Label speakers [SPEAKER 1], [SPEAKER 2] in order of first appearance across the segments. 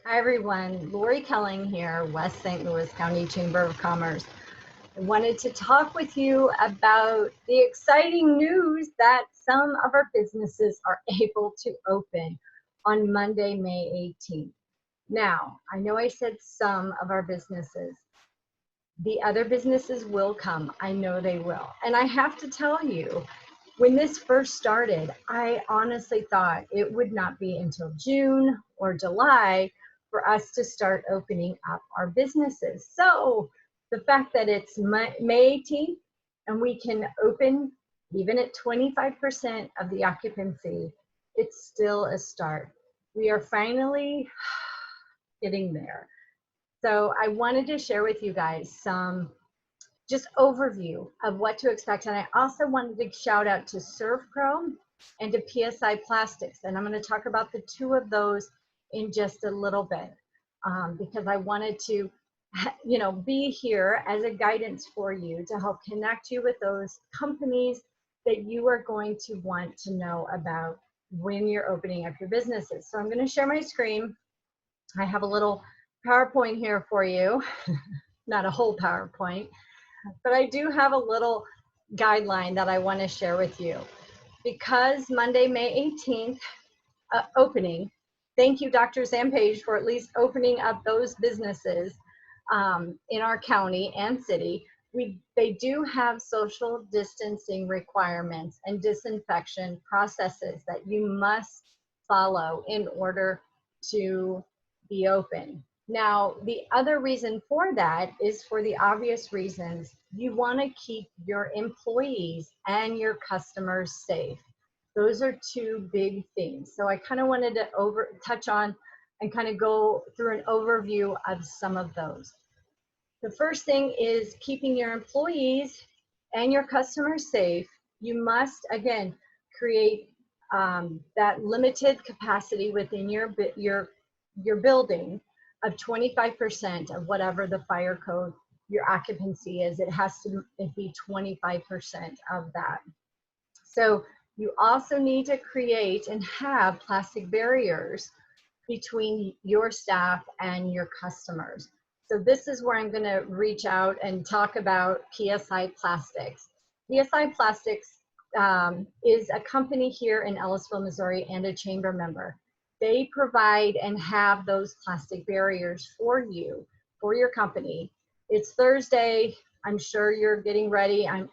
[SPEAKER 1] Hi everyone, Lori Kelling here, West St. Louis County Chamber of Commerce. I wanted to talk with you about the exciting news that some of our businesses are able to open on Monday, May 18th. Now, I know I said some of our businesses. The other businesses will come. I know they will. And I have to tell you, when this first started, I honestly thought it would not be until June or July for us to start opening up our businesses. So the fact that it's May 18th and we can open even at 25% of the occupancy, it's still a start. We are finally getting there. So I wanted to share with you guys some just overview of what to expect. And I also wanted to shout out to ServPro and to PSI Plastics. And I'm going to talk about the two of those in just a little bit because I wanted to, be here as a guidance for you to help connect you with those companies that you are going to want to know about when you're opening up your businesses. So I'm going to share my screen. I have a little PowerPoint here for you, not a whole PowerPoint. But I do have a little guideline that I want to share with you. Because Monday, May 18th, opening, thank you, Dr. Zampage, for at least opening up those businesses in our county and city. They do have social distancing requirements and disinfection processes that you must follow in order to be open. Now, the other reason for that is for the obvious reasons. You want to keep your employees and your customers safe. Those are two big things. So I kind of wanted to touch on and kind of go through an overview of some of those. The first thing is keeping your employees and your customers safe. You must, again, create that limited capacity within your building of 25% of whatever the fire code your occupancy is. It has to be 25% of that. So you also need to create and have plastic barriers between your staff and your customers. So this is where I'm going to reach out and talk about PSI Plastics. PSI Plastics is a company here in Ellisville, Missouri, and a chamber member. They provide and have those plastic barriers for you, for your company. It's Thursday. I'm sure you're getting ready. I'm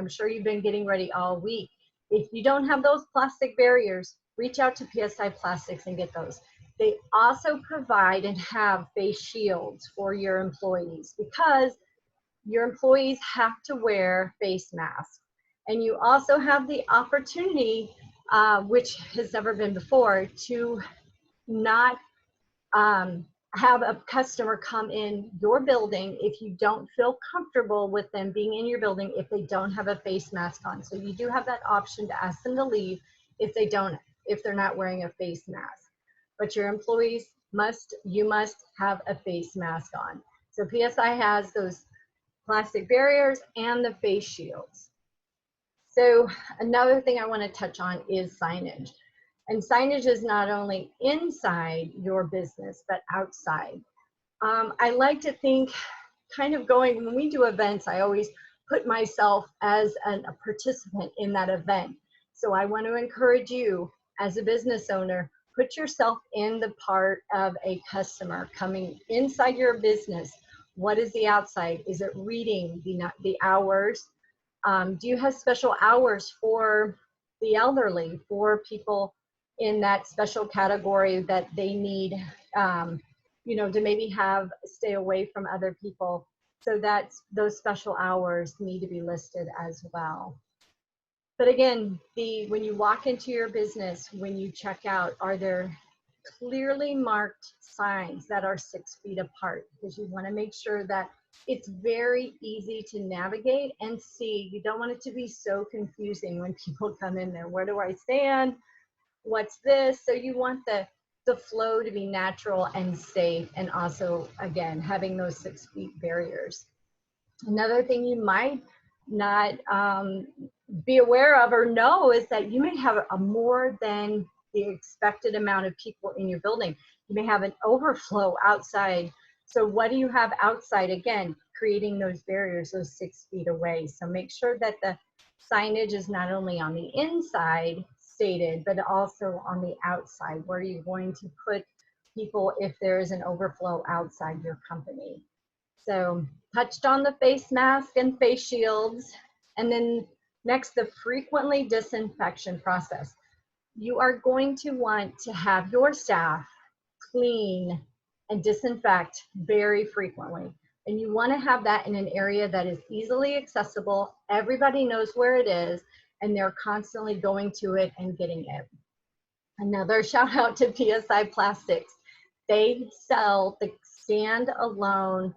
[SPEAKER 1] sure you've been getting ready all week. If you don't have those plastic barriers, reach out to PSI Plastics and get those. They also provide and have face shields for your employees because your employees have to wear face masks. And you also have the opportunity, which has never been before, to not have a customer come in your building if you don't feel comfortable with them being in your building if they don't have a face mask on. So you do have that option to ask them to leave if they're not wearing a face mask. But your employees you must have a face mask on. So PSI has those plastic barriers and the face shields. So another thing I want to touch on is signage. And signage is not only inside your business, but outside. I like to think kind of when we do events, I always put myself as a participant in that event. So I want to encourage you as a business owner, put yourself in the part of a customer coming inside your business. What is the outside? Is it reading the hours? Do you have special hours for the elderly, for people in that special category that they need, to maybe stay away from other people? So those special hours need to be listed as well. But again, when you walk into your business, when you check out, are there clearly marked signs that are 6 feet apart? Because you want to make sure that it's very easy to navigate and see. You don't want it to be so confusing when people come in there. Where do I stand? What's this? So you want the flow to be natural and safe, and also, again, having those 6 feet barriers. Another thing you might not be aware of or know is that you may have a more than the expected amount of people in your building. You may have an overflow outside. So what do you have outside? Again, creating those barriers, those 6 feet away. So make sure that the signage is not only on the inside stated, but also on the outside. Where are you going to put people if there is an overflow outside your company? So touched on the face mask and face shields. And then next, the frequently disinfection process. You are going to want to have your staff clean and disinfect very frequently. And you want to have that in an area that is easily accessible. Everybody knows where it is, and they're constantly going to it and getting it. Another shout out to PSI Plastics. They sell the standalone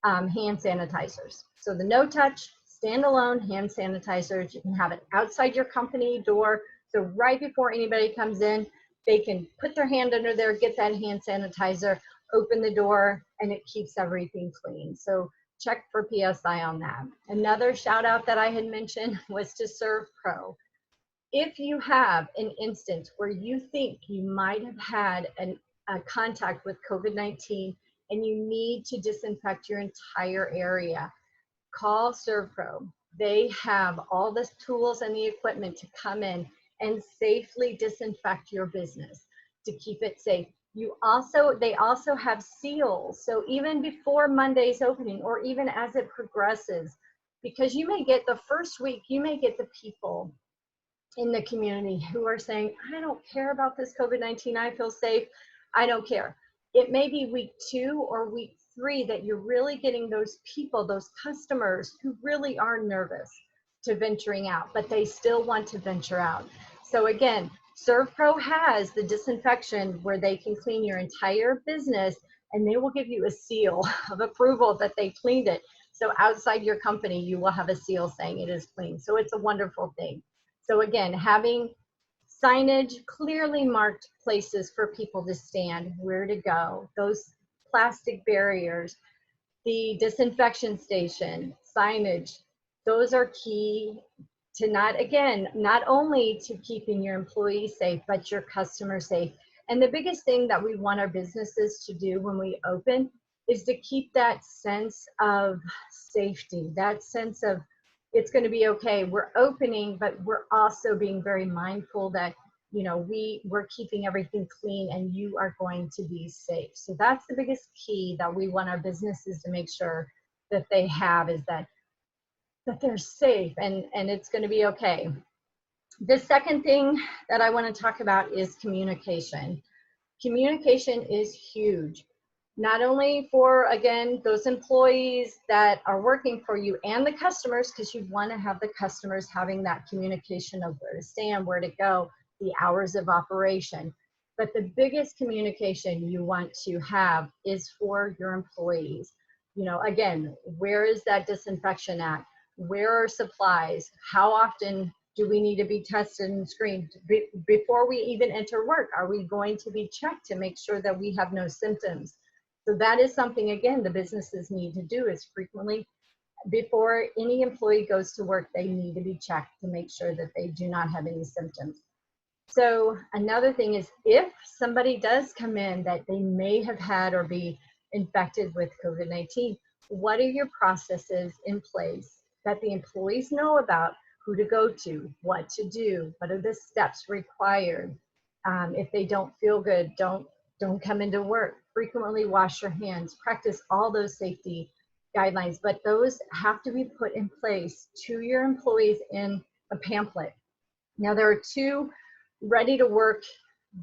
[SPEAKER 1] hand sanitizers. So the no touch, standalone hand sanitizers, you can have it outside your company door. So right before anybody comes in, they can put their hand under there, get that hand sanitizer, open the door, and it keeps everything clean. So check for PSI on that. Another shout out that I had mentioned was to ServPro. If you have an instance where you think you might have had a contact with COVID-19 and you need to disinfect your entire area, call ServPro. They have all the tools and the equipment to come in and safely disinfect your business to keep it safe. They also have seals. So even before Monday's opening, or even as it progresses, because you may get the first week, you may get the people in the community who are saying, I don't care about this COVID-19, I feel safe, I don't care. It may be week 2 or week 3 that you're really getting those people, those customers who really are nervous to venturing out, but they still want to venture out. So again, ServPro has the disinfection where they can clean your entire business, and they will give you a seal of approval that they cleaned it. So outside your company, you will have a seal saying it is clean. So it's a wonderful thing. So again, having signage, clearly marked places for people to stand, where to go, those plastic barriers, the disinfection station, signage, those are key to not only to keeping your employees safe, but your customers safe. And the biggest thing that we want our businesses to do when we open is to keep that sense of safety, that sense of it's going to be okay. We're opening, but we're also being very mindful that, you know, we're keeping everything clean and you are going to be safe. So that's the biggest key that we want our businesses to make sure that they have, is that they're safe and it's going to be okay. The second thing that I want to talk about is communication. Communication is huge. Not only for, again, those employees that are working for you and the customers, because you want to have the customers having that communication of where to stand, where to go, the hours of operation. But the biggest communication you want to have is for your employees. You know, again, where is that disinfection at? Where are supplies? How often do we need to be tested and screened? Before we even enter work, are we going to be checked to make sure that we have no symptoms? So that is something, again, the businesses need to do, is frequently, before any employee goes to work, they need to be checked to make sure that they do not have any symptoms. So another thing is, if somebody does come in that they may have had or be infected with COVID-19, what are your processes in place that the employees know about? Who to go to, what to do, what are the steps required? If they don't feel good, don't come into work. Frequently wash your hands, practice all those safety guidelines, but those have to be put in place to your employees in a pamphlet. Now there are 2 ready to work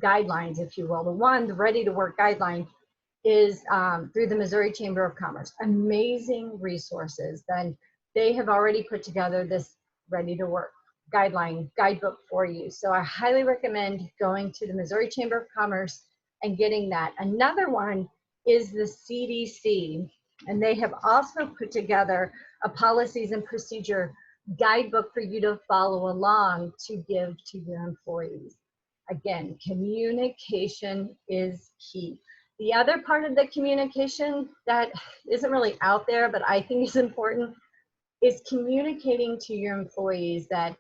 [SPEAKER 1] guidelines, if you will. The ready to work guideline is through the Missouri Chamber of Commerce. Amazing resources. Then they have already put together this ready to work guidebook for you. So I highly recommend going to the Missouri Chamber of Commerce and getting that. Another one is the CDC, and they have also put together a policies and procedure guidebook for you to follow along to give to your employees. Again, communication is key. The other part of the communication that isn't really out there, but I think is important, is communicating to your employees that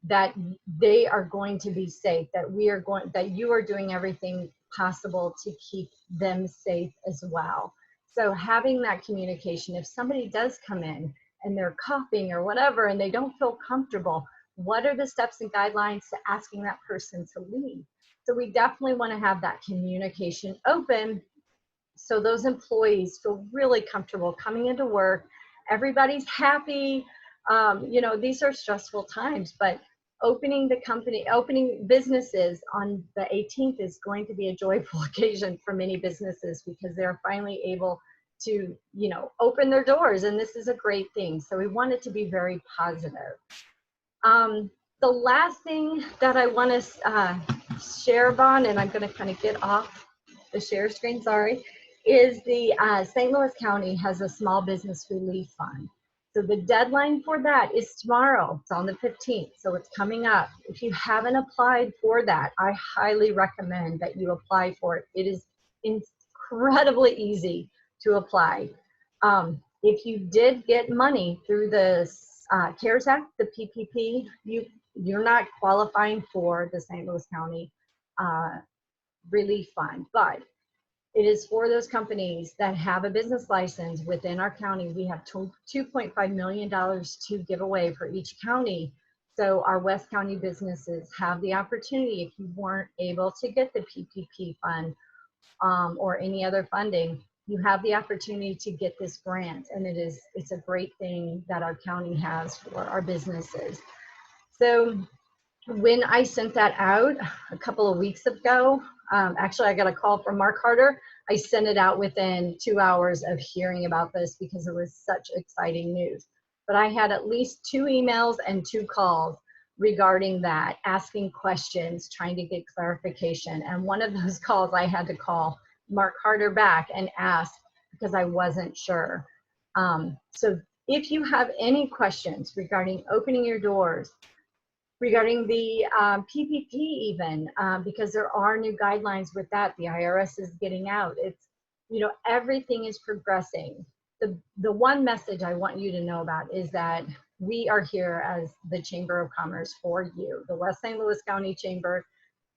[SPEAKER 1] that they are going to be safe, that you are doing everything possible to keep them safe as well. So having that communication, if somebody does come in and they're coughing or whatever and they don't feel comfortable, what are the steps and guidelines to asking that person to leave? So we definitely want to have that communication open so those employees feel really comfortable coming into work. Everybody's happy. You know, these are stressful times, but opening businesses on the 18th is going to be a joyful occasion for many businesses because they're finally able to, you know, open their doors, and this is a great thing. So we want it to be very positive. The last thing that I want to share, Bon, and I'm going to kind of get off the share screen, sorry, is the St. Louis County has a small business relief fund. So the deadline for that is tomorrow. It's on the 15th, so it's coming up. If you haven't applied for that, I highly recommend that you apply for it. It is incredibly easy to apply. If you did get money through the CARES Act, the PPP, you're not qualifying for the St. Louis County relief fund, but it is for those companies that have a business license within our county. We have $2.5 million to give away for each county. So our West County businesses have the opportunity, if you weren't able to get the PPP fund or any other funding, you have the opportunity to get this grant. And it's a great thing that our county has for our businesses. So when I sent that out a couple of weeks ago, actually I got a call from Mark Harder. I sent it out within 2 hours of hearing about this because it was such exciting news. But I had at least 2 emails and 2 calls regarding that, asking questions, trying to get clarification. And one of those calls I had to call Mark Harder back and ask because I wasn't sure. So if you have any questions regarding opening your doors, regarding the PPP even, because there are new guidelines with that, the IRS is getting out. It's, you know, everything is progressing. The one message I want you to know about is that we are here as the Chamber of Commerce for you. The West St. Louis County Chamber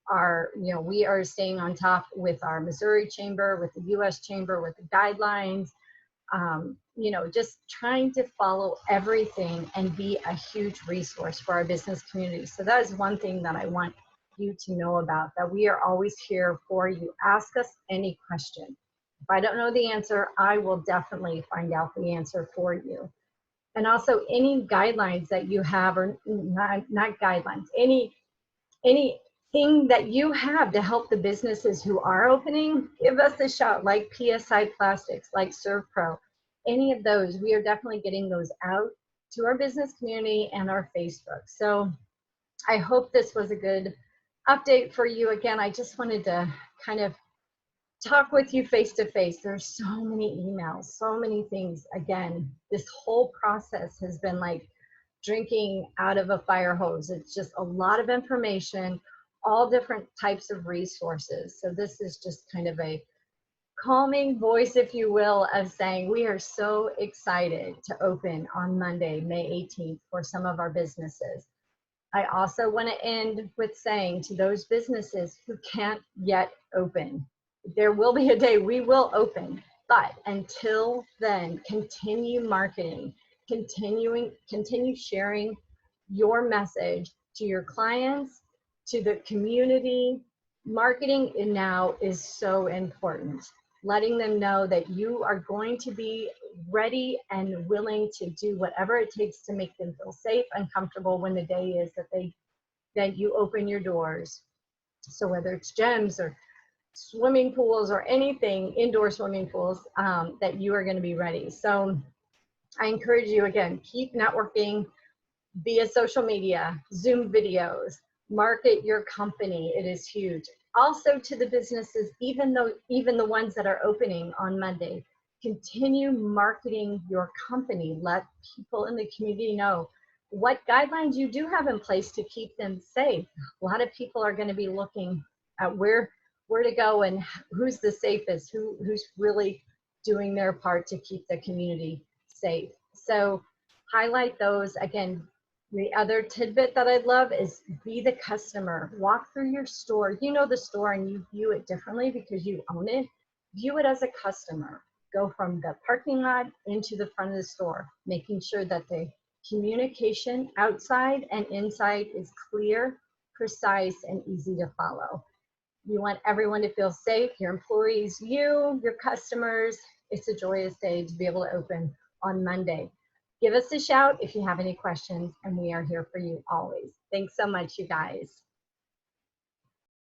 [SPEAKER 1] are, you know, we are staying on top with our Missouri Chamber, with the US Chamber, with the guidelines, you know, just trying to follow everything and be a huge resource for our business community. So that is one thing that I want you to know about, that we are always here for you. Ask us any question. If I don't know the answer, I will definitely find out the answer for you. And also any guidelines that you have, or not guidelines, anything that you have to help the businesses who are opening, give us a shout, like PSI Plastics, like ServPro, any of those. We are definitely getting those out to our business community and our Facebook. So I hope this was a good update for you. Again, I just wanted to kind of talk with you face to face. There's so many emails, so many things. Again, this whole process has been like drinking out of a fire hose. It's just a lot of information, all different types of resources. So this is just kind of a calming voice, if you will, of saying we are so excited to open on Monday, May 18th for some of our businesses. I also want to end with saying to those businesses who can't yet open, there will be a day we will open, but until then, continue marketing, continue sharing your message to your clients, to the community. Marketing now is so important. Letting them know that you are going to be ready and willing to do whatever it takes to make them feel safe and comfortable when the day is that you open your doors. So whether it's gyms or swimming pools or anything, indoor swimming pools, that you are going to be ready. So I encourage you, again, keep networking via social media, Zoom videos, market your company. It is huge. Also to the businesses, even the ones that are opening on Monday, continue marketing your company. Let people in the community know what guidelines you do have in place to keep them safe. A lot of people are going to be looking at where to go and who's the safest, who's really doing their part to keep the community safe. So highlight those. Again, The other tidbit that I love is be the customer. Walk through your store. You know the store and you view it differently because you own it. View it as a customer. Go from the parking lot into the front of the store, making sure that the communication outside and inside is clear, precise, and easy to follow. You want everyone to feel safe, your employees, you, your customers. It's a joyous day to be able to open on Monday. Give us a shout if you have any questions, and we are here for you always. Thanks so much, you guys.